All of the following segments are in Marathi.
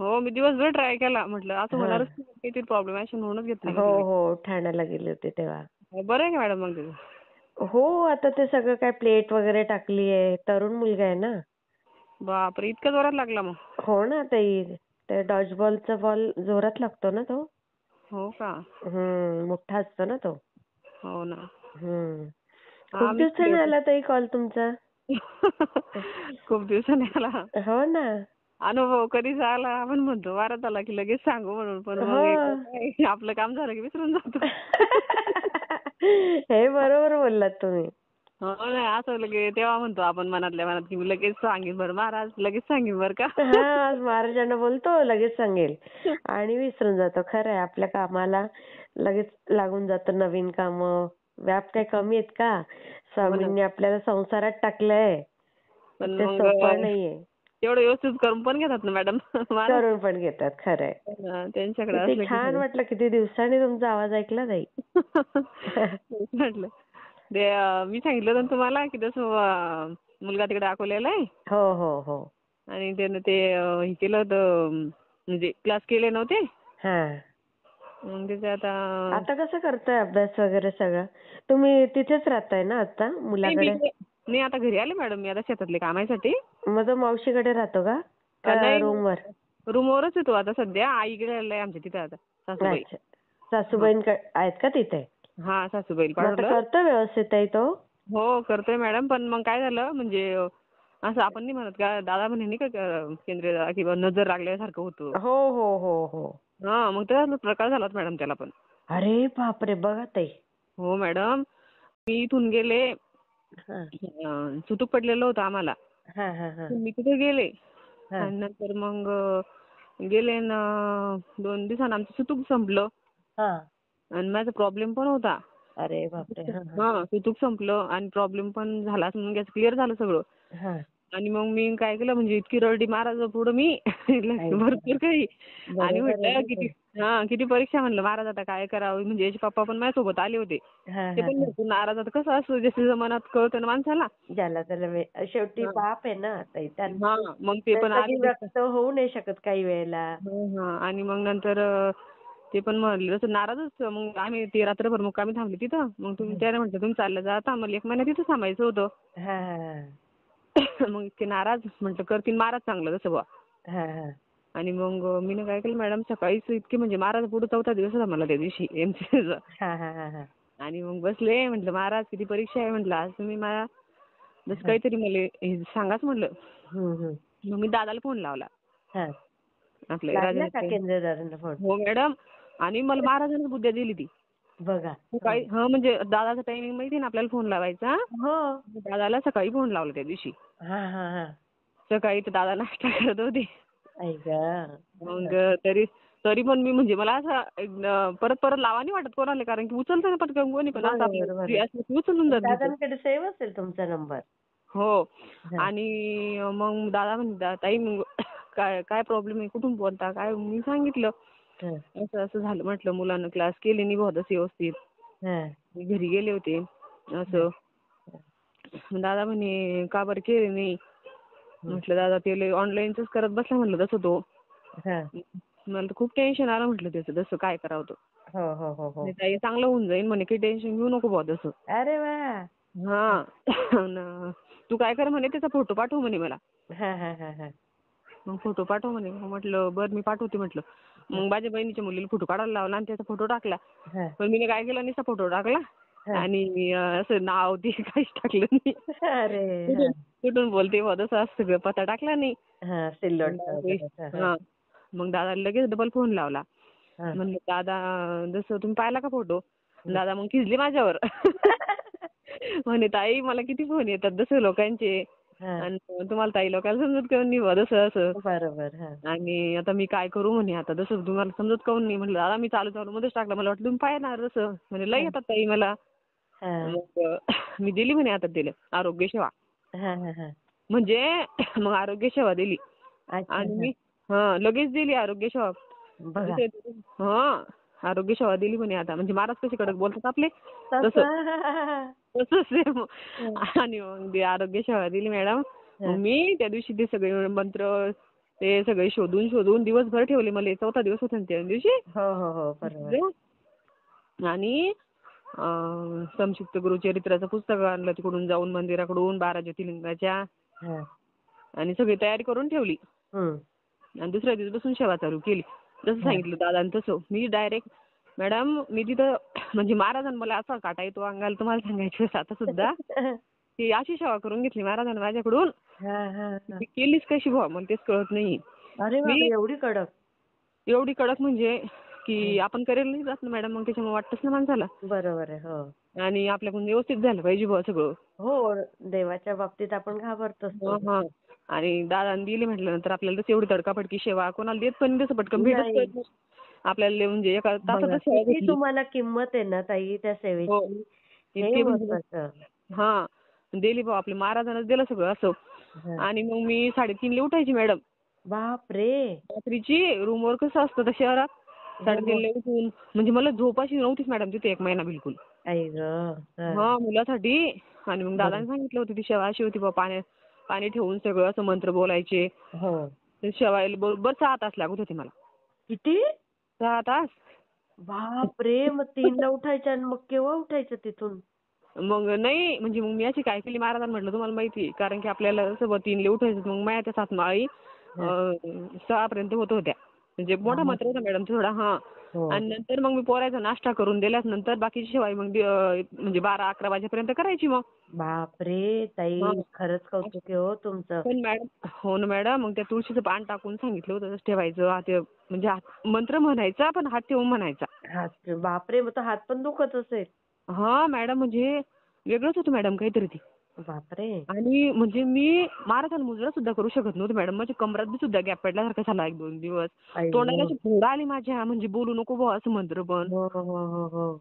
हो, मी दिवसभर ट्राय केला. म्हटलं असं हा. होणारच नाही, काहीतरी प्रॉब्लेम आहे असं म्हणूनच घेतली हो मी. हो, ठाण्याला गेले होते तेव्हा. बरं आहे का मॅडम मग तिथं? हो, आता ते सगळं काय प्लेट वगैरे टाकली आहे. तरुण मुलगा आहे ना. बापरे, इतक्या जोरात लागला मग? हो ना ताई. ते डॉजबॉलचा बॉल जोरात लागतो ना तो. हो का? मोठा असतो ना तो. हो ना. हम्म. हा, खूप मी खाल्ले दिवसाने होते. आला ताई कॉल तुमचा. खूप दिवसांनी आला. हो ना. अनुभव कधीच आला आपण म्हणतो वारात आला की लगेच सांगू म्हणून, पण मग हो. एकदा काय आपलं काम झालं की विसरून जातो. हे बरोबर बोललात तुम्ही. हो ना, असं लगे तेव्हा म्हणतो आपण मनातल्या मनात की मी लगेच सांगेन बरं महाराज, लगेच सांगेन बरं का. हा, महाराजांना बोलतो लगेच सांगेल आणि विसरून जातो. खरं आहे, आपल्या कामाला लगेच लागून जातं नवीन कामं. व्याप काही कमी आहेत का? हो ना. स्वामींनी आपल्याला संसारात टाकलंय. पण ते मग सोपं नाहीये. तेवढं व्यवस्थित करून पण घेतात ना मॅडम महाराज. करून पण घेतात. खरं आहे. त्यांच्याकडे किती असलं की छान वाटलं, किती दिवसांनी तुमचा आवाज ऐकला ताई. तेच म्हटलं. ते मी सांगितलं होतं ना तुम्हाला की तसं मुलगा तिकडे अकोल्याला आहे हो हो हो. आणि त्यानं ते हे केलं होतं, म्हणजे क्लास केले नव्हते. हा. मग त्याचे आता आता कसं करताय अभ्यास वगैरे सगळं? तुम्ही तिथेच राहताय ना आता नाही, मुलाकडे? मी आता घरी आले मॅडम, मी आता शेतातले कामासाठी. मग तो मावशीकडे राहतो का? का नाही, रूमवर? रूमवरच येतो आता सध्या. आईकडे आलाय आमच्या तिथं आता, सासूबाई. अच्छा. सासूबाईंकडे आहेत का तिथे? हा, सासूबाई मग आता पाठवलं. करतो व्यवस्थित आहे तो? हो, करतोय मॅडम. पण मग काय झालं म्हणजे असं आपण नाही म्हणत का दादा म्हणे नाही का केंद्रीय किंवा नजर लागल्यासारखं होतं. हो हो हो हो. हा, मग त्याचा प्रकार झालाच मॅडम त्याला पण. अरे बापरे, बघा ताई. हो मॅडम, मी इथून गेले, हा सुतूक पडलेलं होतं आम्हाला. हा हा हा मी तिथे गेले हा आणि नंतर मग गेले ना 2 दिवसांनी आमचं सुतूक संपलं हा. आणि माझा प्रॉब्लेम पण होता. अरे बापरे. हा हा हा, सुतूक संपलं आणि प्रॉब्लेम पण झाला, मग क्लिअर झालं सगळं. हा. आणि मग मी काय केलं म्हणजे इतकी रडली महाराजापुढं मी भरपूर काही. आणि बरोबर आहे म्हटलं ना किती ते. किती परीक्षा म्हणलं महाराज आता काय करावं, म्हणजे याचे पप्पा पण माझ्यासोबत आले होते. हा ते हा पण हा. भरपूर नाराज, आता कसं असतं जसं मनात कळतं ना माणसाला. ज्याला त्याला शेवटी हा, पाप आहे ना ताई. हा, मग ते पण लगे आले. व्यक्त होऊ नाही शकत काही वेळेला. आणि मग नंतर ते पण म्हणले तसं नाराजच. मग आम्ही ते रात्रभर मुक्कामी थांबले तिथं. मग त्याने म्हटलं तुम्ही चाललं जा आता. आम्हाला 1 महिना तिथं थांबायचं होतं. हा हा मग इतके नाराज, म्हटलं करतील महाराज चांगलं तसं बुवा. हा हा. आणि मग मी काय केलं मॅडम, सकाळीच इतके म्हणजे महाराज पुढे 4था दिवस होता मला त्या दिवशी एमसीचा. हा हा हा हा. आणि मग बसले, म्हटलं महाराज किती परीक्षा आहे, म्हटलं आज तुम्ही मला जसं हा. काहीतरी मला हे सांगाच म्हटलं. हम्म. मग मी दादाला फोन लावला, हा. आपले लागला का राजन. केंद्रदारांना फोन? हो मॅडम. आणि मला महाराजांनी बुद्ध्या दिली ती. बघा. सकाळी म्हणजे दादाचा टायमिंग माहिती आहे ना आपल्याला फोन लावायचा. हो. दादाला सकाळी फोन लावला त्या दिवशी. हा हा हा. सकाळी तर दादा नाश्ता करत होते. आई गं. मग तरी पण मी म्हणजे मला असं परत परत लावा नाही वाटत कोणाला, कारण की उचलतं ना पटकन कोणी पण, असं बरोबर आपलं बरोबर. असलं की उचलून जात तिथं. दादांकडे सेव्ह असेल तुमचा नंबर. हो. हा. आणि मग दादा म्हणतात ताई मग काय काय प्रॉब्लेम आहे, कुठून बोलता काय. मी सांगितलं हा. असं असं झालं, म्हटलं मुलांना क्लास केले नाही बहुत व्यवस्थित, हा. मी घरी गेले होते असं. दादा म्हणे का बरं केले नाही. म्हटलं दादा ते ऑनलाईनच करत बसला म्हटलं तसं तो. हा. मला तर खूप टेन्शन आलं म्हटलं त्याचं, तसं काय करावं तो. हो हो हो हो. ताई चांगलं होऊन जाईल म्हणे, काही टेन्शन घेऊ नको बुवा तसं. अरे वा. हा. तू काय कर म्हणे, त्याचा फोटो पाठव म्हणे मला. हा हा हा हा. मग फोटो पाठव म्हणे. म्हटलं बरं मी पाठवते म्हटलं. मग माझ्या बहिणीच्या मुलीला फोटो काढायला लावला आणि त्याचा फोटो टाकला. हा. पण मी काय केलं, नुसता फोटो टाकला हा. आणि असं नाव ते काहीच टाकलं नाही. अरे हा. कुठून बोलते बुवा तसं असं सगळं पत्ता टाकला नाही. हा. सिल्लोडचा वगैरे. हा. हा. मग दादाला लगेच डबल फोन लावला. हा. म्हणलं दादा जसं तुम्ही पाहिला का फोटो. दादा मग खिजले माझ्यावर. म्हणे ताई मला किती फोन येतात जसं लोकांचे, हा. आणि तुम्हाला ताई लोकांना समजत काऊन नाही बुवा तसं असं. बरोबर. हा. आणि आता मी काय करू म्हणे, आता जसं तुम्हाला समजत काऊन नाही. म्हटलं दादा मी चालू मध्येच टाकलं, मला वाटलं तुम्ही पाहणार तसं. म्हणे लई येतात ताई मला. हा. मग मी दिली म्हणे आता दिलं आरोग्य सेवा. हा हा हा. म्हणजे मग आरोग्य सेवा दिली अच्छा. आणि हा. मी लगेच दिली आरोग्य सेवा. बघा. आरोग्य सेवा दिली म्हणे आता, म्हणजे महाराज कसे कडक बोलतात आपले तसं तसं. तसंच सेम. आणि मग ती आरोग्य सेवा दिली मॅडम. मग मी त्या दिवशी ते सगळे मंत्र ते सगळे शोधून शोधून दिवसभर ठेवले मला. 4था दिवस होता ना त्या दिवशी. हो हो हो बरोबर. आणि संक्षिप्त गुरुचरित्राचं पुस्तक आणलं तिकडून जाऊन मंदिराकडून 12 ज्योतिर्लिंगाच्या. हा. आणि सगळी तयारी करून ठेवली. हम्म. आणि दुसऱ्या दिवसापासून सेवा चालू केली. जसं सांगितलं दादांनी तसं. मी डायरेक्ट मॅडम मी तिथं म्हणजे महाराजांनी मला असा काटा येतो अंगाला तुम्हाला सांगायचं आता सुद्धा. की अशी सेवा करून घेतली महाराजांनी माझ्याकडून. हा हा हा. ती केलीच कशी बुवा मला तेच कळत नाही. अरे बापरे एवढी कडक. एवढी कडक म्हणजे की आपण करेल नाही जात ना मॅडम, मग त्याच्यामुळे वाटतच ना माणसाला. बरोबर आहे. हो आणि आपल्याकडून व्यवस्थित झालं पाहिजे बुवा सगळं. हो देवाच्या बाबतीत आपण घाबरतोच. हा. आणि दादांनी दिली म्हटल्यानंतर आपल्याला तसं एवढी तडकाफडकी सेवा कोणाला देत पण तसं पटकन भेटत नाही. नाही. आपल्याला म्हणजे एका तासातच बघा सेवा किती भेटली. तुम्हाला किंमत आहे ना ताई त्या हो. सेवेची. हे इतके म्हणजे महत्वाचं. हा दिली बुवा आपल्या महाराजांनाच दिलं सगळं असं. हा. आणि मग मी 3:30ला उठायची मॅडम. बापरे. रात्रीची रूमवर कसं असतं तर शहरात 3:30ला उठून म्हणजे मला झोप अशी नव्हतीच मॅडम तिथे 1 महिना बिलकुल. आई गं. हा. हा मुलासाठी. आणि मग दादाने सांगितलं होतं ती सेवा अशी होती बा पाणी ठेवून सगळं असं मंत्र बोलायचे. हो. ते शेवायला बरोबर 6 तास लागत होते मला. किती. 6 तास. बापरे मग 3ला उठायचं आणि मग केव्हा उठायचं तिथून. मग नाही म्हणजे मग मी अशी काय केली महाराजांना म्हटलं तुम्हाला माहिती आहे कारण की आपल्याला सोबत 3ला उठायचं मग माझ्या त्या 7 माळी 6 पर्यंत होत होत्या. म्हणजे मोठा मंत्र होता मॅडम थोडा. हा. हो. आणि नंतर मग मी पोरायचा नाश्ता करून दिल्यास नंतर बाकीची सेवा मग म्हणजे 12-11 वाजेपर्यंत करायची मग. बापरे ताई हा. खरंच कौतुक आहे हो तुमचं. पण मॅडम हो ना मॅडम मग त्या तुळशीचं पान टाकून सांगितलं होतं तसं ठेवायचं. ते म्हणजे मंत्र म्हणायचा पण हात ठेवून म्हणायचा. हात बापरे मग तो हात पण दुखत असेल. हा मॅडम म्हणजे वेगळंच होतं मॅडम काहीतरी ती. बापरे. आणि म्हणजे मी महाराजांना मुजरा सुद्धा करू शकत नव्हते मॅडम. माझ्या कमरात बी सुद्धा गॅप पडल्यासारखं झाला 1-2 दिवस. आई तोंडाला गं. अशी फोड आली माझ्या म्हणजे बोलू नको बुवा असं मंत्र पण. हो हो हो हो.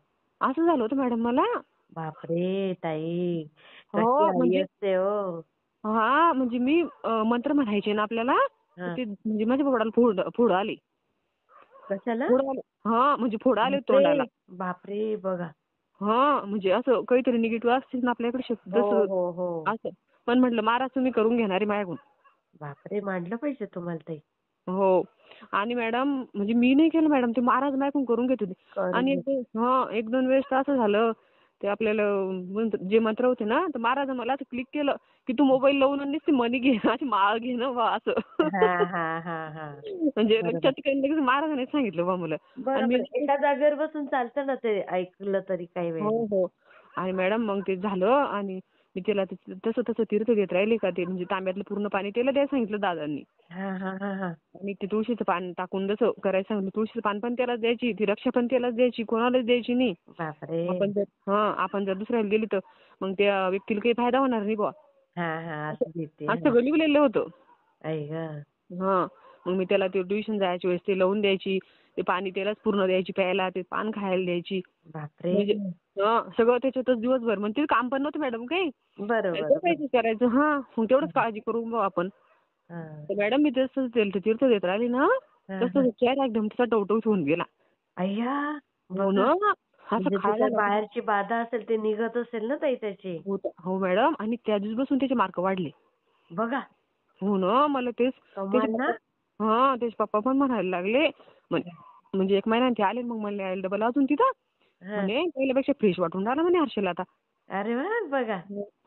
असं झालं होतं मॅडम मला. बापरे ताई कशी हो आई म्हणजे असते हो. हा म्हणजे मी मंत्र म्हणायचे ना आपल्याला तर हा. ते म्हणजे माझ्या पोटाला फोड आली. कशाला. फोड आले. हा म्हणजे फोड आले तोंडाला. बापरे बघा. हा म्हणजे असं काहीतरी निगेटिव्ह असतील ना आपल्याकडे शब्द हो हो हो. असं. पण म्हटलं महाराज तुम्ही करून घेणारे माझ्याकडून. बापरे मांडलं पाहिजे तुम्हाला ताई. हो. आणि मॅडम म्हणजे मी नाही केलं मॅडम ते महाराज माझ्याकडून करून घेत होते. आणि करून 1-2 वेळेस तर असं झालं ते आपल्याला जे मंत्र होते ना तर महाराजांनी मला असं क्लिक केलं की तू मोबाईल लावून नुसती मनी घे अशी माळ घे ना बा असं. हा हा हा हा. म्हणजे लगेच महाराजांनीच सांगितलं बा मला. आणि बरोबर एका जागेवर बसून चालतं ना ते ऐकलं तरी काही वेळ. हो हो. आणि मॅडम मग ते झालं आणि मी त्याला तसं तीर्थ देत राहिले का ते म्हणजे तांब्यातलं पूर्ण पाणी त्याला द्यायला सांगितलं दादांनी. हा हा हा हा. आणि ते तुळशीचं पान टाकून जसं करायचं सांगितलं तुळशीचं पान पण त्यालाच द्यायची ती रक्षा पण त्यालाच द्यायची कोणालाच द्यायची नाही. बापरे. आपण जर दुसऱ्याला दिली तर मग त्या व्यक्तीला काही फायदा होणार नाही बुवा. हा हा असं देते. असं लिहिलेलं होतं. आई गं. हा. मग मी त्याला ते ट्युशन जायच्या वेळेस ते लावून द्यायची. ते पाणी त्यालाच पूर्ण द्यायची प्यायला. ते पान खायला द्यायची. बापरे. म्हणजे सगळं त्याच्यातच दिवसभर. मग ते काम पण नव्हतं मॅडम काही. बरोबर. करायचं. हा. मग तेवढंच काळजी करू बुवा आपण. तर मॅडम मी तसंच तीर्थ देत राहिली ना तसं चेहरा एकदम तिचा टवटवीत होऊन गेला. अय्या. हो ना. असं म्हणजे खायला बाहेरची बाधा असेल ते निघत असेल ना ताई त्याची. हो मॅडम. आणि त्या दिवसापासून त्याचे मार्क वाढले. बघा. हो ना. मला तेच कमाल ना. त्याचे पप्पा पण म्हणायला लागले. म्हणजे 1 महिन्याने ते आले मग मला यायला डबल अजून तिथं. म्हणे पहिल्यापेक्षा फ्रेश वाटून राहिलं म्हणे हर्षला आता. अरे वा बघा.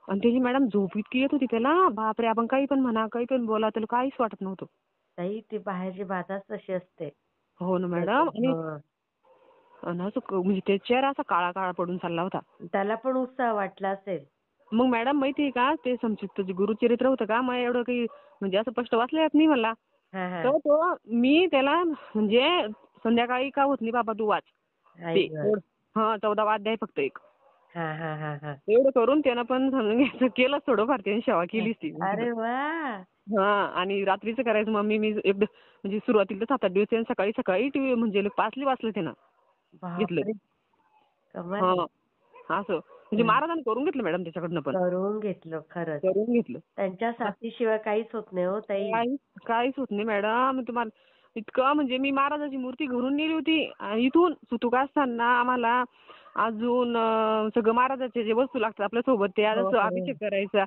आणि त्याची मॅडम झोप इतकी येत होती त्याला बापरे आपण काही पण म्हणा काही पण बोला त्याला काहीच वाटत नव्हतं. ताई ती बाहेरची बाधाच तशी असते. हो ना मॅडम. आणि असं म्हणजे ते चेहरा असा काळा काळा पडून चालला होता. त्याला पण उत्साह वाटला असेल. मग मॅडम माहितीये का ते संक्षिप्त जे गुरुचरित्र होतं का मला एवढं काही म्हणजे असं स्पष्ट वाचलं येत नाही मला. तर तो मी त्याला म्हणजे संध्याकाळी का होत नाही बाबा तू वाच. 14वा अध्याय फक्त एक. एवढं करून त्यानं पण समजून घ्यायचं केलं थोडंफार त्याने सेवा केलीच ती. अरे वा. आणि रात्रीचं करायचं मम्मी मी एकदा म्हणजे सुरुवातीला 7-8 दिवस सकाळी म्हणजे 5ला वाचलं त्यानं. घेतलं. असं म्हणजे महाराजांनी करून घेतलं मॅडम त्याच्याकडनं पण. करून घेतलं खरंच. करून घेतलं. त्यांच्या साथीशिवाय काहीच होत नाही हो ताई. काहीच होत नाही मॅडम. तुम्हाला इतकं म्हणजे मी महाराजाची मूर्ती घरून नेली होती इथून सुतुक असताना आम्हाला अजून सगळं महाराजाचे जे वस्तू लागतात आपल्या सोबत ते असं अभिषेक करायचा.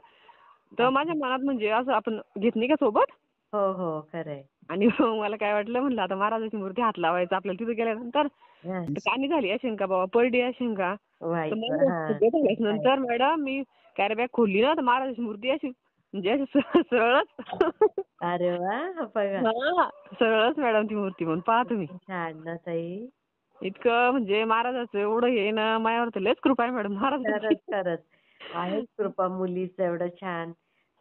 तर माझ्या मनात म्हणजे असं आपण घेत नाही का सोबत. हो हो खरंय. आणि मग मला काय वाटलं, म्हणलं आता महाराजाची मूर्ती हात लावायचा आपल्याला तिथे गेल्यानंतर. तर कानी झाली असेल का बाबा, पडली असेल का. तर मग नंतर मॅडम मी कॅरी बॅग खोलली ना, तर महाराजाची मूर्ती अशी म्हणजे अशी सरळच. अरे वा, बघा. हा, सरळच मॅडम ती मूर्ती, म्हणून पहा तुम्ही. छान ना ताई. इतकं म्हणजे महाराजाचं एवढं हे ना, माझ्यावर तर लयच कृपा आहे मॅडम महाराजाची. खरंच खरंच आहेच कृपा मुलीचं एवढं छान.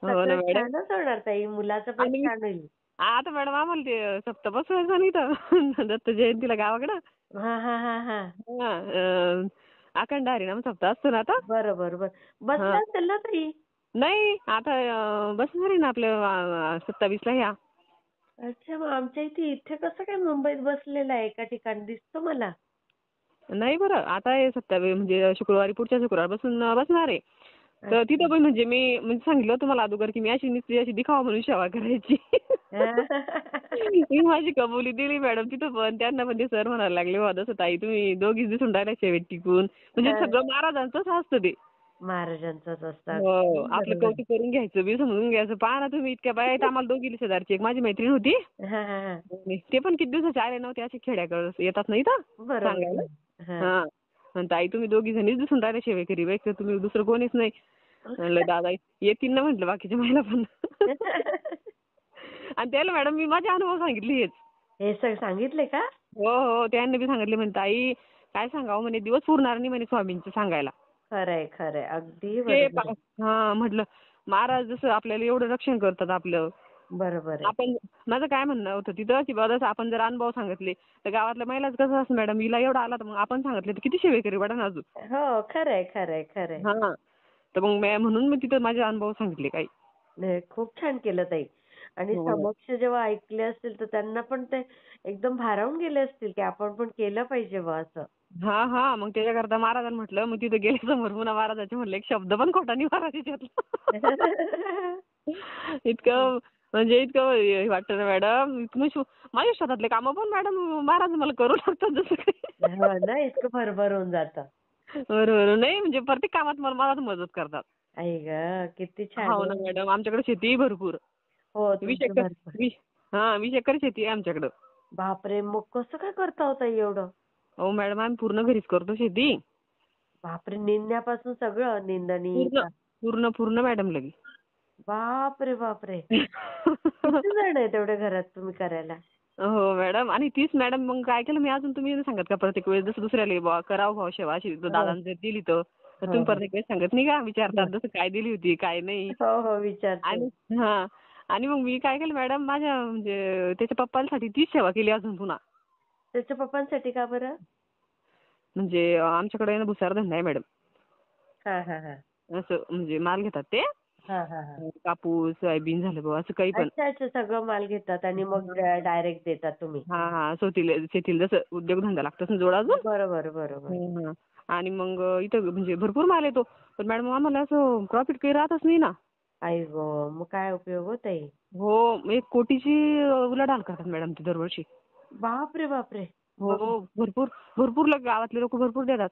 हो ना सगळं मॅडम. छानच होणार ताई, मुलाचं पण आणि छान होईल. आता मॅडम आम्हाला ते सप्ताह बसवायचं नाही तर दत्त जयंतीला गावाकडं. हा हा हा हा. हा, अखंड हरिनाम सप्ताह असतो ना आता. बरोबर बर. बसला असेल ना ताई? नाही, आता बसणार आहे ना आपल्या 27ला ह्या. अच्छा, मग आमच्या इथे कसं काय मुंबईत बसलेला आहे एका ठिकाणी दिसतो मला. नाही बरं, आता हे 27 म्हणजे शुक्रवारी, पुढच्या शुक्रवारपासून बसणार आहे. तर तिथं पण म्हणजे मी म्हणजे सांगितलं तुम्हाला अगोदर की मी अशी नुसती अशी दिखावा म्हणून सेवा करायची. मी माझी कबुली दिली मॅडम तिथं पण. त्यांना पण ते सर म्हणायला लागले, हो जसं ताई तुम्ही दोघीच दिसून राहिल्या शेवेट टिकून. म्हणजे सगळं महाराजांचंच असतं ते. महाराजांचंच असतात. हो, आपलं कौतुक करून घ्यायचं बी, समजून घ्यायचं. पहा ना तुम्ही, इतक्या बाया आहेत आम्हाला दोघीला शेजारची. एक माझी मैत्रीण होती. ते पण किती दिवसाचे आले नव्हते, असे खेड्याकडे येतात नाही तर सांगायला. हा, आणि ताई तुम्ही दोघी जणीच दिसून राहिल्या शेवेकरी, बाई तर तुम्ही दुसरं कोणीच नाही. म्हणलं दादा येतील ना, म्हटलं बाकीच्या महिला पण. आणि त्याला मॅडम मी माझे अनुभव सांगितले हेच. हे सगळं सांगितले का? हो हो, त्यांनी बी सांगितले. म्हणे ताई काय सांगावं म्हणे, दिवस पुरणार नाही म्हणे स्वामींचं सांगायला. खरंय खरंय, अगदी बरोबर. हा, म्हटलं महाराज जसं आपल्याला एवढं रक्षण करतात आपलं. बरोबर आहे. आपण, माझं काय म्हणणं होतं तिथं की बाबा आपण जर अनुभव सांगितले तर गावातल्या महिलाच कसं असं मॅडम, हिला एवढा आला तर मग आपण सांगितले तर किती शेवेकरी वाटन अजून. हो, खरंय खरंय खरंय. हा, तर मग म्हणून मी तिथं माझे अनुभव सांगितले काही. नाही, खूप छान केलं ताई. आणि समक्ष जेव्हा ऐकले असतील तर त्यांना पण ते एकदम भारावून गेले असतील की आपण पण केलं पाहिजे बा असं. हा हा, मग त्याच्याकरता महाराजांना म्हटलं, मग तिथे गेले समोर पुन्हा महाराजाचे म्हटलं एक शब्द पण खोटा नाही महाराजाच्यातला. इतकं म्हणजे इतकं हे वाटतं ना मॅडम, माझ्या शेतातले कामं पण मॅडम महाराज मला करू लागतात जसं काही. हो ना, इतकं भरभर होऊन जातं. बरोबर, नाही म्हणजे प्रत्येक कामात मला मदत करतात. आई ग, किती छान. हो ना मॅडम, आमच्याकडे शेती भरपूर. हो, 20 तुमचं एकर भरपूर. 20 एकर शेती आहे आमच्याकडं. बापरे, मग कसं काय करता होता एवढं? हो मॅडम, आम्ही पूर्ण घरीच करतो शेती. बापरे, निंदण्यापासून सगळं, निंदणी. पूर्ण पूर्ण पूर्ण मॅडम लगी. बापरे बापरे. किती जण आहे तेवढ्या घरात तुम्ही करायला? हो मॅडम, आणि तीच मॅडम मग काय केलं मी, अजून तुम्ही नाही सांगत का प्रत्येक वेळेस जसं दुसऱ्याला करावं भाऊ सेवा अशी दादांनी जर दिली तर तुम्ही प्रत्येक वेळेस सांगत नाही का, विचारतात जसं काय दिली होती काय नाही. हो हो, विचारते. आणि हा, आणि मग मी काय केलं मॅडम, माझ्या म्हणजे त्याच्या पप्पांसाठी तीच सेवा केली अजून पुन्हा. त्याच्या पप्पांसाठी का बरं? म्हणजे आमच्याकडे ना भुसार धंदा आहे मॅडम. हा हा हा. असं म्हणजे माल घेतात ते. हा हा हा. कापूस, सोयाबीन झालं बघ असं काही पण. अच्छा अच्छा, सगळं माल घेतात आणि मग डायरेक्ट देतात तुम्ही. हा हा, शेतीला जसं उद्योगधंदा लागतच ना जोड अजून. बरोबर बरोबर. आणि मग इथं म्हणजे भरपूर माल येतो, पण मॅडम आम्हाला असं प्रॉफिट काही राहतच नाही ना. आई गो, मग काय उपयोग होत आहे? हो, 1 कोटीची उलाढाल करतात मॅडम ते दरवर्षी. बापरे बापरे. हो, भरपूर भरपूर गावातले लोक भरपूर देतात.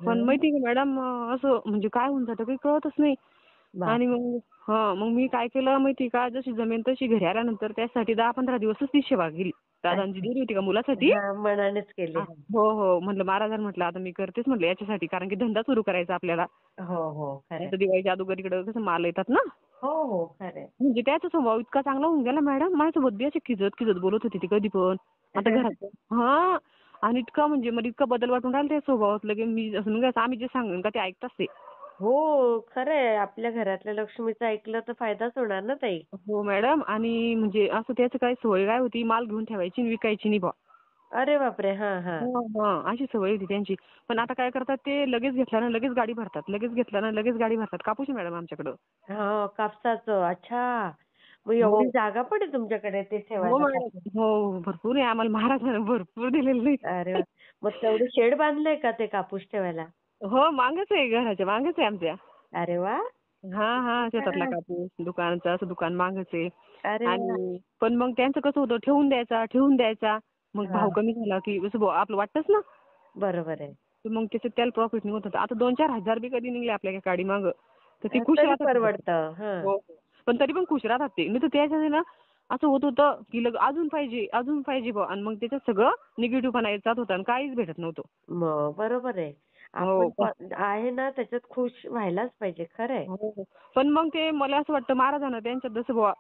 पण माहिती का मॅडम, असं म्हणजे काय होऊन जातं काही कळतच नाही. आणि मग मी काय केलं माहिती का, जशी जमीन तशी घरी आल्यानंतर त्यासाठी 10-15 दिवसच ती सेवा केली. दादांची दिली होती का मुलासाठी. मनानेच केले. हो हो, म्हटलं महाराजांना म्हटलं आता मी करतेच म्हटलं याच्यासाठी, कारण की धंदा सुरू करायचा आपल्याला. हो हो, खरं. दिवाळीच्या अगोदर इकडे कसं माल येतात ना. हो हो, खरं. म्हणजे त्याचा स्वभाव इतका चांगला होऊन गेला मॅडम, माझ्यासोबत बी अशी खिजत बोलत होती ती कधी पण. आता घरात हा, आणि इतका म्हणजे मला इतका बदल वाटून राहिला त्या स्वभावात. लगे मी असं आम्ही जे सांगून का ते ऐकतात ते. हो, खरंय. आपल्या घरातल्या लक्ष्मीचं ऐकलं तर फायदाच होणार ना ताई. हो मॅडम, आणि म्हणजे असं त्याचं काय सवय काय होती, माल घेऊन ठेवायची आणि विकायची नाही बा. अरे बापरे. हा हा. अशी सवय होती त्यांची. पण आता काय करतात ते, लगेच घेतल्यानं लगेच गाडी भरतात, लगेच घेतल्यानं लगेच गाडी भरतात. कापूस आहे मॅडम आमच्याकडं. हा, कापसाचं. अच्छा, मग एवढी जागा पण आहे तुमच्याकडे ते हो ठेवायला? मॅडम, हो भरपूर आहे आम्हाला, महाराजांना भरपूर दिलेलं नाही. अरे वा. मग तेवढं शेड बांधलंय का ते कापूस ठेवायला? हो, मागच आहे, घराच्या मागच आहे आमच्या. अरे वा. हा हा, शेतातला कापूस, दुकानाचं असं दुकान मागच आहे. अरे वा. आणि पण मग त्यांचं कसं होतं, ठेवून द्यायचा. मग भाव कमी झाला की असं आपलं वाटतंच ना. बरोबर आहे. तर मग त्याच्यात त्याला प्रॉफिट निघत होतं. आता 2-4 हजार बी कधी निघले आपल्या गाडी मागं तर ती खुश तरी राहतात. परवडतं. हो, पण तरी पण खुश राहतात ते. मी तर त्याच्यात आहे ना, असं होत होतं की अजून पाहिजे बुवा. आणि मग त्याच्यात सगळं निगेटिव्हपणा येत जात होता आणि काहीच भेटत नव्हतं. मग बरोबर आहे. हो. आपण आहे ना त्याच्यात खुश व्हायलाच पाहिजे. खरं आहे. हो, हो. पण मग ते मला असं वाटतं महाराजांना त्यांच्यात जसं बुवा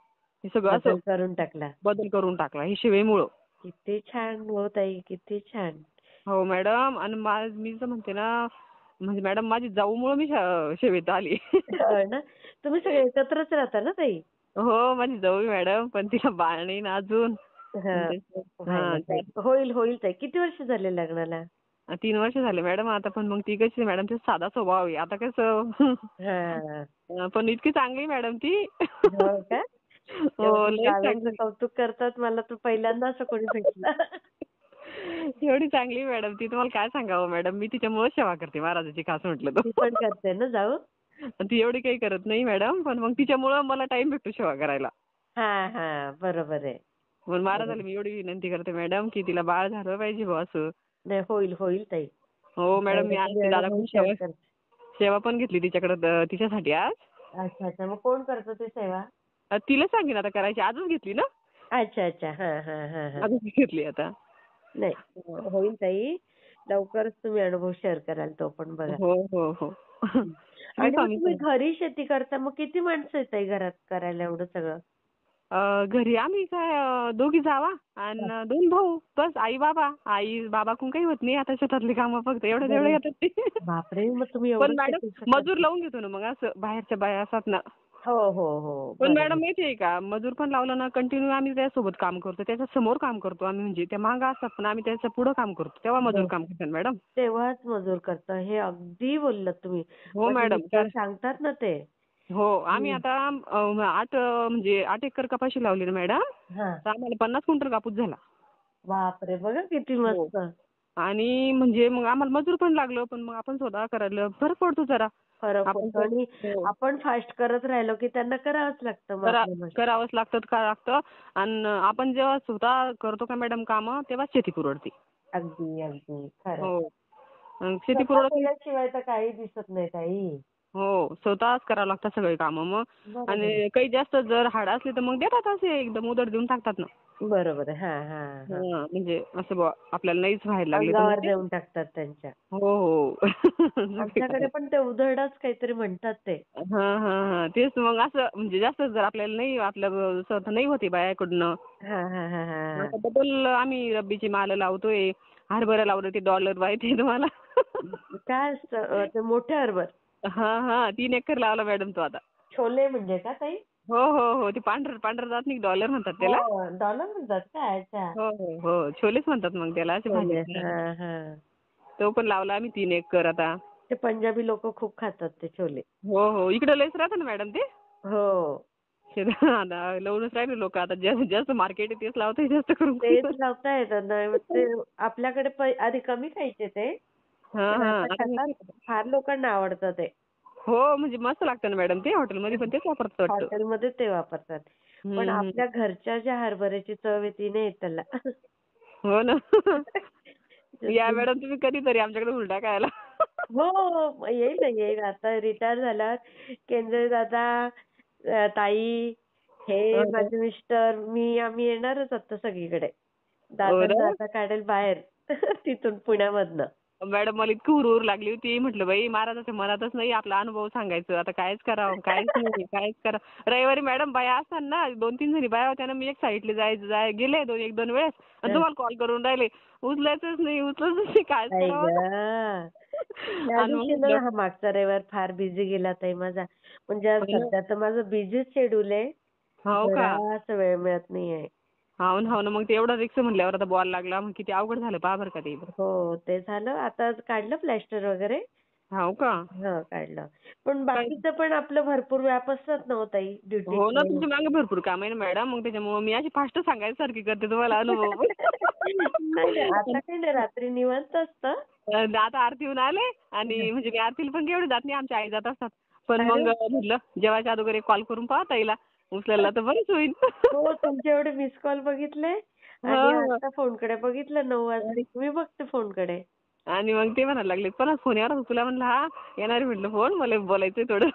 हे सगळं असं बदल करून टाकला. बदल करून टाकला ही शिवेमुळं. किती छान हो ताई, किती छान. हो मॅडम. आणि मी तर म्हणते ना, म्हणजे मॅडम माझी जाऊमुळं मी सेवेत आली. हो ना. तुम्ही सगळे एकत्रच राहता ना ताई? हो, माझी जाऊ आहे मॅडम, पण तिला बाळ नाही ना अजून. हां. व्हायला हां, पाहिजे. होईल ताई. किती वर्ष झाले लग्नाला? 3 वर्ष झाले मॅडम आता. पण मग ती कशी मॅडम, तिचा साधा स्वभाव आहे. आता कसं हां. पण इतकी चांगली मॅडम ती. हो का? हो, एवढं लयच जावेचं चांगली. कौतुक करतात. मला तर पहिल्यांदा असं कोणी भेटलं. एवढी चांगली मॅडम ती, तुम्हाला काय सांगावं मॅडम. मी तिच्यामुळं सेवा करते महाराजाची खास म्हटलं ती तर. पण करते ना जाऊ? ती एवढी काही करत नाही मॅडम, पण मग तिच्यामुळं मला टाईम भेटतो सेवा करायला. हां. बरोबर आहे. म्हणून बरोबर. महाराजाला मी एवढी विनंती करते मॅडम, की तिला बाळ झालं पाहिजे बुवा असं. नाही होईल ताई. हो मॅडम, मी तेवढे आज तुम्ही ते अनुभव दादाकडून शेअर करता. सेवा पण घेतली तिच्याकडं तिच्यासाठी आज. अच्छा. मग कोण करतं ते सेवा? तिला सांगेन आता करायची. आजच घेतली ना. अच्छा. हां. आजच घेतली आता. नाही, हो, होईल ताई. लवकरच तुम्ही अनुभव शेअर कराल तो पण बघा. हो. हं. श्री आणि मग स्वामी तुम्ही समर्थ. घरी शेती करता, मग किती माणसं आहेत ताई घरात करायला एवढं सगळं? घरी आम्ही काय दोघी जावा आणि 2 भाऊ. बस बाबाकडून काही होत नाही आता शेतातली कामं फक्त एवढं बरं. येतात ते. बापरे! मग तुम्ही पण एवढं मॅडम शेतीचं मजूर करता? लावून घेतो ना मग असं बाहेरच्या बाया असतात ना. हो. पण मॅडम बरोबर. माहिती का, मजूर पण लावलं ना कंटिन्यू आम्ही त्याच्यासोबत काम करतो. त्याच्या समोर काम करतो आम्ही, म्हणजे त्या मागं असतात पण आम्ही त्याच्या पुढं काम करतो. तेव्हा मजूर बरं. काम करतात मॅडम. तेव्हाच मजूर करतं. हे अगदी बोललात तुम्ही. हो माझे मॅडम. मिस्टर सांगतात ना ते. हो, आम्ही हं. आता 8 एकर कपाशी लावली ना मॅडम, हां. तर आम्हाला 50 क्विंटल कापूस झाला. बापरे! बघा किती हो. मस्त. आणि म्हणजे मग आम्हाला मजूर पण लागलं, पण मग आपण स्वतः करायला फरक पडतो जरा. फरक आपण पडतो आणि हो. आपण फास्ट करत राहिलो, की त्यांना करावंच लागतं मग आपल्या मागे. करावंच लागतं. आणि आपण जेव्हा स्वतः करतो का मॅडम कामं, तेव्हा शेती परवडते. अगदी. खरं. हो. शेती स्वतः परवडत नाही. केल्याशिवाय तर काही दिसत नाही ताई. हो, स्वतःच करावं लागतात सगळे कामं मग. बरोबर आहे. आणि काही जास्त जर हाड असली तर मग देतात असे एकदम उधार देऊन टाकतात ना. बरोबर आहे. हां. हां, म्हणजे असं बुवा आपल्याला नाहीच व्हायला लागले तर मग अंगावर ते. देऊन टाकतात त्यांच्या. हो. सगळे आमच्याकडे करतात. पण ते उधळडाच काहीतरी म्हणतात ते. हां. तेच मग असं म्हणजे जास्त जर आपल्याला नाही आपल्या स्वतः नाही होते बायाकडनं. हां. आता डबल आम्ही रब्बीची माल लावतोय. हरभरा लावलं ते डॉलर माहिती आहे तुम्हाला? काय असतं ते मोठे हरभर? हां. 3 एकर लावला मॅडम तो आता. छोले म्हणजे का ताई? हो. ते पांढरं जात नाही डॉलर म्हणतात त्याला. हो, डॉलर म्हणतात का? अच्छा. हो. छोलेच म्हणतात मग त्याला असे छोले. भाजीत. हां. तो पण लावला आम्ही 3 एकर आता. ते पंजाबी लोकं खूप खातात ते छोले. हो. इकडे लयच राहतं ना मॅडम ते. हो. आता लावूनच राहिले लोकं आता जास्त मार्केट आहे तेच लावताय जास्त करून. तेच लावतायत. नाही ते आपल्याकडे आधी कमी खायचे ते. पण हां. आता खातात. फार लोकांना आवडतं ते. हो, म्हणजे मस्त लागतं ना मॅडम ते. हॉटेलमध्ये पण तेच वापरतात वाटतं. हॉटेलमध्ये ते वापरतात. पण हं. आपल्या घरच्या ज्या हरभऱ्याची चव आहे ती नाही येत त्याला. हो ना. या मॅडम तुम्ही कधीतरी आमच्याकडे हुरडा खायला. हो. येईल. आता रिटायर झाल्यावर केंद्रे दादा, ताई, हे हं. माझे मिस्टर, आम्ही येणारच आता सगळीकडे. हो ना. दादांना आता काढेल बाहेर तिथून पुण्यामधनं. मॅडम मला इतकी हुरहूर लागली होती. म्हटलं बाई महाराजाच्या मनातच नाही आपला अनुभव सांगायचं. आता कायच करावं, काहीच नाही, काहीच करावं. रविवारी मॅडम बाया असतात ना 2-3 जणी बाया होत्या ना, मी एक साईडला गेले 1-2 वेळेस आणि तुम्हाला कॉल करून राहिले. उचलतच नाही. कायच आई करावं आता? गं! त्या आणि मग दिवशी ना म्हटलं हा मागचा रविवार फार बिझी गेला ताई माझा. म्हणजे सध्या तर माझं बिझीच शेड्यूल आहे. हो का? जरासा वेळ मिळत नाहीये. हो ना. मग ते एवढं रिस्क म्हणल्यावर आता बॉल लागला. मग किती अवघड झालं पहा बरं का ते. हो, ते झालं. आता काढलं प्लॅस्टर वगैरे. हो का? काढलं. पण काय बाकीचं पण आपलं भरपूर व्याप असतात ना हो ताई हो ना, ड्युटीचे. तुमच्या मागे भरपूर काम आहे ना मॅडम. मग त्याच्यामुळे मी अशी फास्ट सांगायसारखी करते तुम्हाला अनुभव. नाही. आता काही नाही रात्री निवांत असतं. आता आरतीहून आले आणि म्हणजे मी आरतीला पण एवढी जात नाही. आमच्या आई जात असतात. पण मग अरे म्हटलं जेवायच्या अगोदर एक कॉल करून पाहा ताईला. उचलला तर बरंच होईल. हो, तुमचे एवढे मिस कॉल बघितले आणि हो. आता फोनकडे बघितलं 9 वाजले की मी बघते फोनकडे. आणि मग ते म्हणायला लागले, "कोणाचा फोन यावर तुला?" म्हणलं, "हा, येणार आहे," म्हटलं फोन. मला बोलायचंय थोडं.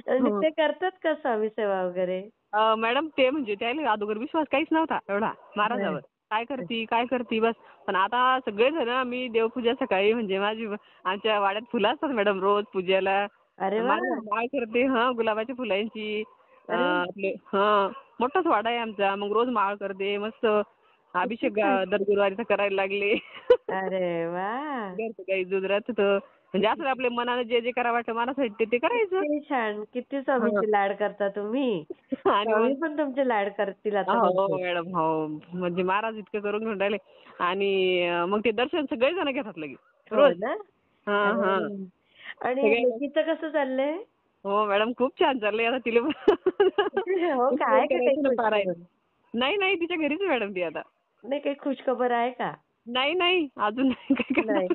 आणि हो. ते करतात का स्वामी सेवा वगैरे? मॅडम ते म्हणजे त्याला अगोदर विश्वास काहीच नव्हता एवढा महाराजावर. काय करती बस. पण आता सगळेजण मी देवपूजा सकाळी म्हणजे आमच्या वाड्यात फुलं असतात मॅडम रोज पूजेला. अरे वा. माळ करते गुलाबाच्या फुलांची. आपले मोठाच वाडा आहे आमचा. मग रोज माळ करते मस्त. अभिषेक दर गुरुवारीचा करायला लागले. अरे वा. घरचं काही दूध राहतं म्हणजे असं आपल्या मनानं जे करावं वाटतं मनासाठी ते करायचं. किती छान. किती स्वामीचे लाड करता तुम्ही. स्वामी पण तुमचे लाड करतील आता. हो मॅडम हो. म्हणजे महाराज इतकं करून घेऊन राहिले. आणि मग ते दर्शन सगळे जण घेतात लगेच रोज. आणि लेकीचं कसं चाललंय? हो मॅडम खूप छान चाललंय. आता तिला हो काय नाही तिच्या घरीच मॅडम ती आता. नाही काही खुशखबर आहे का? नाही अजून नाही.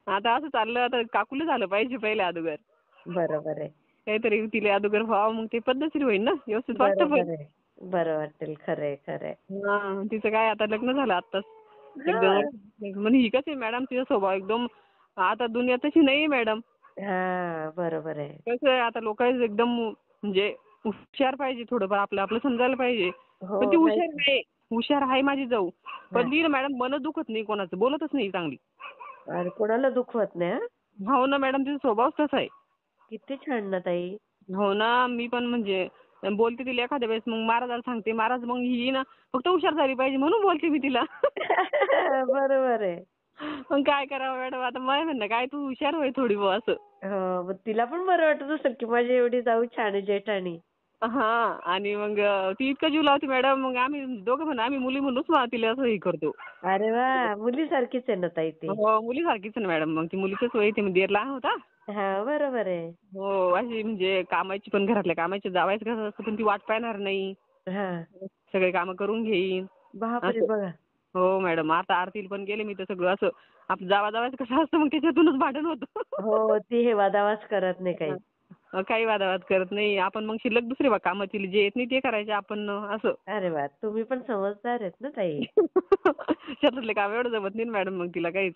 आता असं चाललं आता काकूला झालं पाहिजे पहिले अगोदर. बरोबर आहे. काहीतरी तिला अगोदर व्हावं मग ते पद्धतशीर होईल ना व्यवस्थित वाटतं. बरं वाटेल. खरंय. तिचं काय आता लग्न झालं आत्ताच. म्हणजे ही कशी मॅडम तिचा स्वभाव एकदम आता दुनिया तशी नाही मॅडम. बरोबर आहे. कसं आहे आता लोकांचं एकदम म्हणजे हुशार पाहिजे थोडंफार आपलं समजायला पाहिजे. पण ती हुशार नाही. हुशार आहे माझी जाऊ. पण ती मॅडम मन दुखत नाही कोणाचं बोलतच नाही चांगली. अरे कोणाला दुखवत नाही. हो ना मॅडम तिचा स्वभाव तसा आहे. किती छान ना ताई. हो ना. मी पण म्हणजे बोलते तिला एखाद्या वेळेस मग महाराजाला सांगते. महाराज मग ही ना फक्त हुशार झाली पाहिजे म्हणून बोलते मी तिला. बरोबर आहे. मग काय करावं मॅडम आता मला म्हणणं काय तू हुशार होय थोडी असं. हो तिला पण बरं वाटत असेल की माझी एवढी जाऊ छान आहे जेठाणी. आणि मग ती इतकं जीव लावते मॅडम. मग आम्ही दोघं पण आम्ही मुली म्हणूनच तिला असं हे करतो. अरे वा. मुलीसारखीच आहे ना ताई ती. हो मुलीसारखीच ना मॅडम. मग ती मुलीचंच वय ते देर लहान होता. बरोबर आहे. हो अशी म्हणजे कामाची पण घरातल्या कामाची जावायचं कसं असतं पण ती वाट पाहणार नाही. सगळे कामं करून घेईन. बापरे बघा. हो मॅडम. आता आरतीला पण गेले मी तर सगळं असं आपलं जावायचं कसं असतं मग त्याच्यातूनच भांडण होतं. हो ती हे वादावाद करत नाही काही. काही वादावाद करत नाही. आपण मग शिल्लक दुसरे कामं तिला जे येत नाही ते करायचे आपण असं. अरे वा. तुम्ही पण समजदार आहेत ना ताई. शेतातले काम एवढं जमत नाही मॅडम मग तिला काहीच.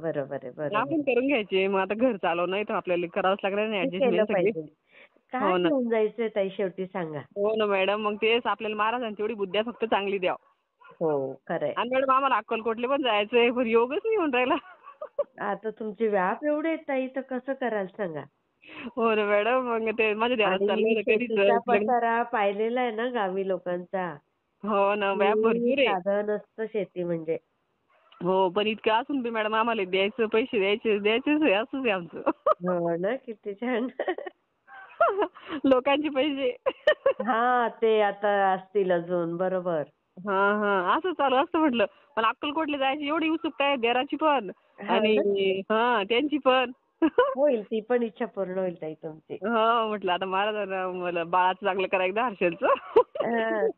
बरोबर आहे. आपण करून घ्यायचे. मग आता घर चालव नाही तर आपल्याला करावंच लागणार नाही ऍडजस्टमेंट सगळी. काय घेऊन जायचंय ताई शेवटी सांगा. हो ना मॅडम. मग तेच आपल्याला महाराजांची एवढी बुद्ध्या फक्त चांगली द्याव. हो खरंय. आणि मॅडम आम्हाला अक्कलकोटले पण जायचंय पण योगच नाही होऊन राहिला. आता तुमचे व्याप एवढे आहेत ताई तर कसं कराल सांगा. हो ना मॅडम. मग ते माझ्या ध्यानात चाललं शेतीचा पसारा पाहिलेला आहे ना गावी लोकांचा. हो ना व्याप भरपूर आहे. साधं नसतं शेती म्हणजे. हो पण इतकं असून बी मॅडम आम्हाला द्यायचं पैसे द्यायचेच आहे असंच आहे आमचं. हो ना किती छान. लोकांचे पैसे. ते आता असतील अजून बरोबर. असं चालू असतं म्हटलं. पण अक्कलकोटला जायची एवढी उत्सुकता आहे देराची पण आणि त्यांची पण. होईल ती पण इच्छा पूर्ण होईल ताई तुमची. म्हटलं आता महाराजांना मला बाळाचं चांगलं करायचं हर्षलचं.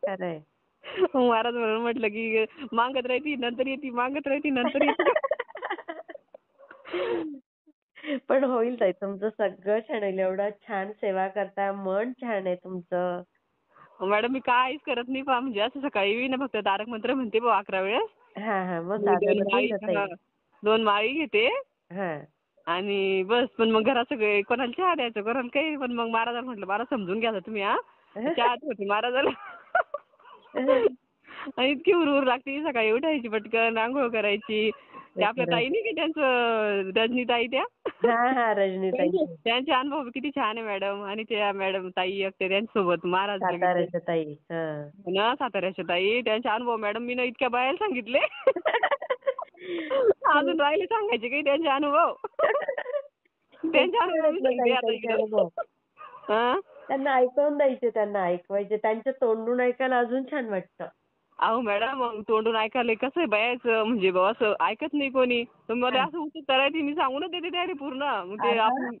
खरंय. महाराज म्हणून म्हटलं की मागत राहती नंतर येते मागत राहती नंतर येते. पण होईल ताई तुमचं सगळं छान होईल. एवढं छान सेवा करता मन छान आहे तुमचं. मॅडम मी काहीच करत नाही म्हणजे असं सकाळी ना फक्त तारक मंत्र म्हणते 11 वेळेस. मग 2 माळी घेते. आणि बस. पण मग घरात सगळे कोणाला चहा द्यायचं कोणाला काही. पण मग महाराजाला म्हटलं महाराज समजून घ्या तुम्ही चहा होती महाराजाला. आणि इतकी उर लागते सकाळी उठायची पटकन आंघोळ करायची. ते आपल्या ताई नाही का त्यांचं रजनीताई त्या. रजनीताई. त्यांचे अनुभव किती छान आहे मॅडम. आणि त्या मॅडम ताई असते त्यांच्यासोबत महाराज. साताऱ्याच्या ताई. ना साताऱ्याच्या ताई त्यांचे अनुभव मॅडम मी ना इतक्या बायाला सांगितले. अजून राहिले सांगायचे काही त्यांचे अनुभव. त्यांचे अनुभव त्यांना ऐकवून द्यायचे. त्यांना ऐकवायचे. त्यांच्या तोंडून ऐकायला अजून छान वाटतं. अहो मॅडम मग तोंडून ऐकायला कसं आहे बायाचं म्हणजे असं ऐकत नाही कोणी. तर मला असं उत्तर करायची मी सांगूनच देते त्याने पूर्ण. मग ते आपण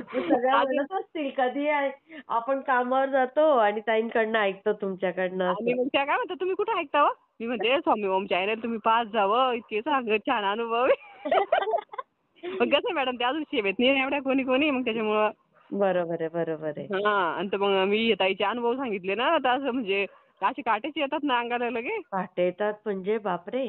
सगळ्या म्हणत असतील कधी आपण कामावर जातो आणि ताईंकडनं ऐकतो तुमच्याकडनं. आणि मग त्या काय म्हणतात तुम्ही कुठे ऐकता हो. मी म्हणते स्वामी ओम चॅनल तुम्ही पास जावं इतके सांगत छान अनुभव. मग कसं मॅडम ते अजून सेवेत नाही एवढ्या कोणी मग त्याच्यामुळं. बरोबर आहे. आणि मग मी ताईचे अनुभव सांगितले ना तर असं म्हणजे असे काटेच येतात ना अंगाला लगे. काटे येतात म्हणजे बापरे.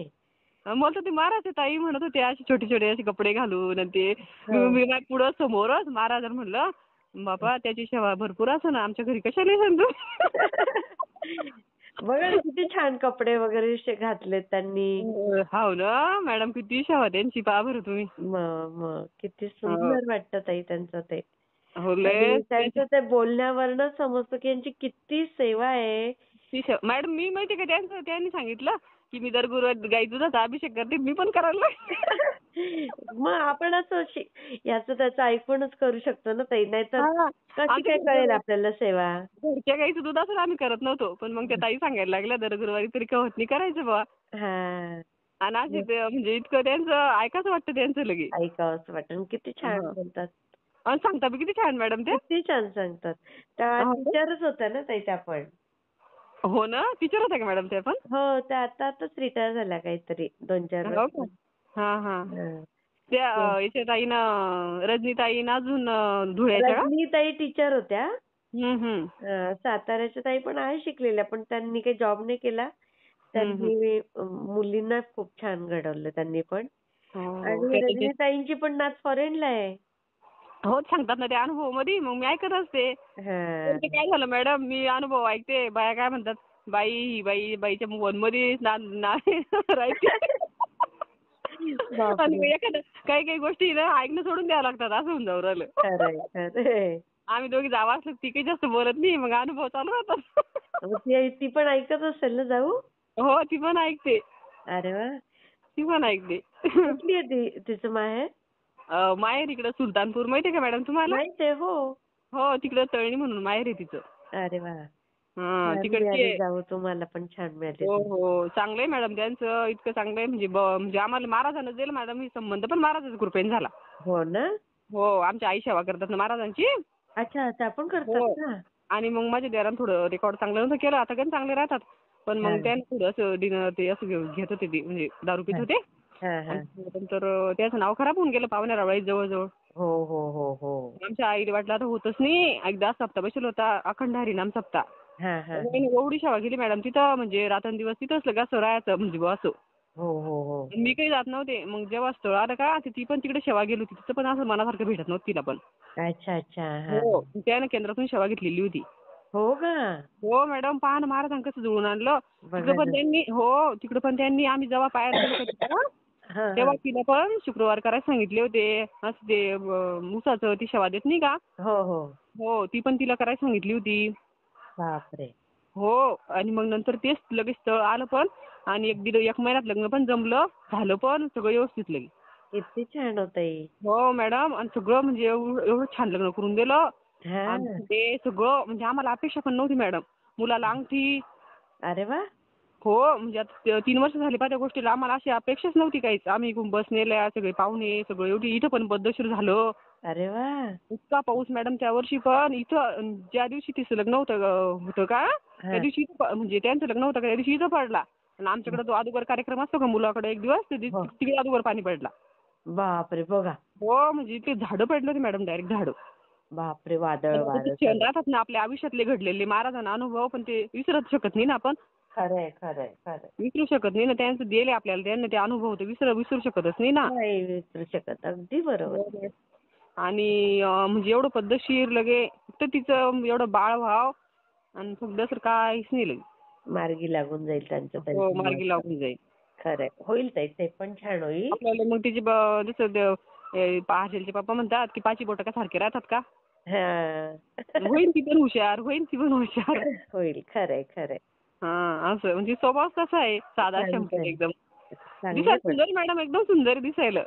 मला तर ते महाराज ताई म्हणत होते असे छोटे छोटे असे कपडे घालून आणि ते मी पुढं समोरच महाराज म्हणलं बाबा त्याची सेवा भरपूर असं ना आमच्या घरी कशाला येसान तू? बघा ना किती छान कपडे वगैरे घातलेत त्यांनी. हो ना मॅडम, किती सेवा त्यांची, पहा बरं तुम्ही. मग किती सुंदर वाटतं ताई त्यांचं ते. हो आणि लय त्यांचं ते बोलण्यावरनच समजतं की यांची किती सेवा आहे. मॅडम मी माहिती का त्यांनी सांगितलं की मी दर गुरुवारी गाई दुधाचा अभिषेक करते, मी पण करायला लागले. मग आपण असं याचं त्याचं ऐकूनच करू शकतो ना ताई, नाहीतर हा. कशी काय कळेल आपल्याला सेवा. घरच्या गाईचं दूध असं आम्ही करत नव्हतो, पण मग त्या ताई सांगायला लागल्या दर गुरुवारी तरी कवत नाही करायचं बा. हा. आणि असे म्हणजे इतकं त्यांचं ऐकावंच वाटतं त्यांचं लगेच. ऐकावंच वाटतं. किती छान बोलतात. आणि सांगता बी किती छान मॅडम ते. किती छान सांगतात. त्या टीचरच होत्या ना ताई त्या पण. हो ना, टीचर होत्या का मॅडम त्या पण? हो, त्या आताच रिटायर झाल्या काहीतरी 2-4 हो वर्ष. का? हा हा. हं. त्या याच्या ताईनं, रजनीताईनं अजून धुळ्याच्या का? रजनीताई टीचर होत्या. हम्म. साताऱ्याच्या ताई पण आहे शिकलेल्या, पण त्यांनी काही जॉब नाही केला. त्यांनी मुलींना खूप छान घडवलं त्यांनी पण. आणि रजनीताईंची पण नात फॉरेनला आहे. हो सांगतात ना ते अनुभव मध्ये, मग मी ऐकत असते. ते काय झालं मॅडम, मी अनुभव ऐकते, बाया काय म्हणतात, बाई ही बाईच्या मध्ये राहायची. आणि एखादं काही गोष्टी ना ऐकणं सोडून द्यावं लागतात, असं होऊन जाऊ राहिलं. खरंय. आम्ही दोघी जावा असलो ती काही जास्त बोलत नाही, मग अनुभव चालू राहतात. ती पण ऐकत असेल ना जाऊ? हो ती पण ऐकते. अरे वा. ती पण ऐकते. कुठली आहे तिचं माहेर? माहेर इकडं सुलतानपूर, माहितीये का मॅडम तुम्हाला? माहितीये हो. हो तिकडं तळणी म्हणून माहेर आहे तिचं. अरे वा. तिकडची जाऊ तुम्हाला पण छान मिळाले. हो चांगलंय मॅडम त्यांचं, इतकं चांगलंय म्हणजे आम्हाला महाराजांना दिलं मॅडम, ही संबंध पण महाराजांच्या कृपेने झाला. हो ना. हो आमच्या आई सेवा करतात ना महाराजांची. अच्छा, त्या पण करतात का? आणि मग माझ्या देरानं थोडं रेकॉर्ड चांगलं नव्हतं केलं, आता पण चांगले राहतात. पण मग त्यानं थोडं असं डिनर ते असं घेत होते ते, म्हणजे दारू पित होते. तर त्याचं नाव खराब होऊन गेलं पाहुण्या रावळीत जवळजवळ. हो. आमच्या आईला वाटलं आता होतच नाही, एकदा सप्ताह बसेल होता, अखंड हरिनाम सप्ताह. एवढी सेवा केली मॅडम तिथं, म्हणजे रात्रंदिवस तिथंच असं राहायचं म्हणजे असं. हो. मी काही जात नव्हते, मग जेव्हा स्थळ आलं का ती पण तिकडे सेवा गेली होती, तिथं पण असं मनासारखं भेटत नव्हतं तिला पण. अच्छा. हो त्यानं केंद्रातून सेवा घेतलेली होती. हो का? हो मॅडम, पहा ना महाराजांनी कसं जुळून आणलं. तिकडे पण त्यांनी आम्ही जेव्हा पाहायला गेलो तेव्हा तिला पण शुक्रवार करायला सांगितले होते. असं ते मुसाचं ती सेवा देत नाही का? हो ती पण तिला करायला सांगितली होती. बापरे. हो आणि मग नंतर तेच लगेच स्थळ आलं पण, आणि एक महिन्यात लग्न पण जमलं, झालं पण सगळं व्यवस्थित लगेच. किती छान होतंय. हो मॅडम, आणि सगळं म्हणजे एवढं छान लग्न करून दिलं. ते सगळं म्हणजे आम्हाला अपेक्षा पण नव्हती मॅडम. मुलाला अंगठी. अरे वा. हो म्हणजे आता 3 वर्ष झाली पहा त्या गोष्टीला, आम्हाला अशी अपेक्षाच नव्हती काहीच. आम्ही बस नेल्या, सगळे पाहुणे सगळं, एवढी इथं पण पद्धतशीर झालं. अरे वा. इतका पाऊस मॅडम त्या वर्षी पण. इथं ज्या दिवशी तिचं लग्न होतं का त्या दिवशी म्हणजे त्यांचं लग्न होतं का त्या दिवशी इथं पडला. आणि आमच्याकडे तो अगोदर कार्यक्रम असतो का मुलाकडे एक दिवस, तिकडे अगोदर पाणी पडला. बापरे बघा. हो म्हणजे ते झाडं पडले होते मॅडम, डायरेक्ट झाडं. बापरे. वादळ राहतात ना आपल्या आयुष्यातले घडलेले महाराजांना अनुभव, पण ते विसरत शकत नाही ना आपण. खरंय. विसरू शकत नाही ना, त्यांचं दिले आपल्याला, त्यांना ते अनुभव होते, विसरू शकतच नाही ना. नाही विसरू शकत. अगदी बरोबर. आणि म्हणजे एवढं पद्धतशीर लगे, फक्त तिचं एवढं बाळभाव आणि फक्त असं काहीच नाही लगे. मार्गी लागून जाईल त्यांचं. हो मार्गी लागून जाईल. खरंय. होईल ताई, ते पण छान होईल. आपल्याला मग तिची जसं पाहजेलचे पप्पा म्हणतात की 5 बोटं का सारखे राहतात का. होईल ती पण हुशार, होईल. खरंय. असं म्हणजे स्वभाव तसा आहे, साधा सिंपल एकदम. दिसायला सुंदर मॅडम, एकदम सुंदर दिसायला.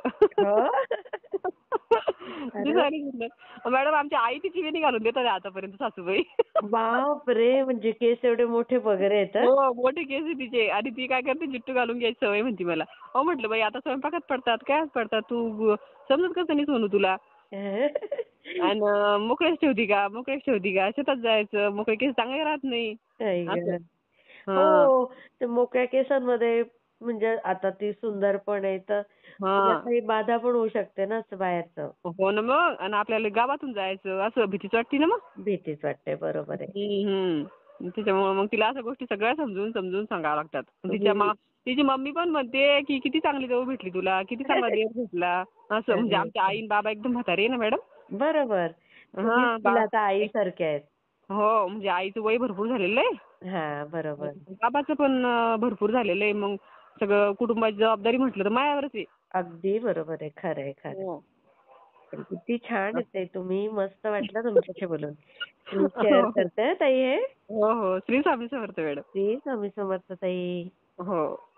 दिसायला सुंदर मॅडम. आमच्या आई तिची वेणी घालून देतात आतापर्यंत सासूबाई. बापरे. म्हणजे केस एवढे मोठे वगैरे येतात? हो मोठे केस आहे तिचे. आणि ती काय करते, जिट्टू घालून घ्यायची सवय म्हणते मला. हो म्हटलं बाई आता स्वयंपाकात पडतात, काय पडतात, तू समजत कसं नाही सोनू तुला. आणि मोकळेच ठेवती का, शेतात जायचं, मोकळे केस चांगले राहत नाही. हो ते मोकळ्या केसांमध्ये म्हणजे आता ती सुंदर पण आहे, तर काही बाधा पण होऊ शकते ना असं बाहेरचं. हो ना मग. आणि आपल्याला गावातून जायचं असं भीतीच वाटते ना मग. भीतीच वाटते. बरोबर आहे. त्याच्यामुळे मग तिला अशा गोष्टी सगळ्या समजून सांगाव्या लागतात. तिची मम्मी पण म्हणते की किती चांगली जाऊ भेटली तुला, किती चांगला देव भेटला. असं म्हणजे आमच्या आई बाबा एकदम म्हातारे आहे ना मॅडम. बरोबर. तिला आता आईसारखे आहेत. हो, म्हणजे आईचं वय भरपूर झालेलं आहे. हा, बरोबर. बाबाचं पण भरपूर झालेलं आहे. मग सगळं कुटुंबाची जबाबदारी म्हटलं तर माझ्यावरच आहे. अगदी बरोबर आहे. खरंय, खरंय. हो. किती छान आहेत ताई तुम्ही. मस्त वाटलं तुमच्याशी बोलून. मी शेअर करते ताई हे. हो, हो. श्री स्वामी समर्थ मॅडम. श्री स्वामी समर्थ ताई. हो.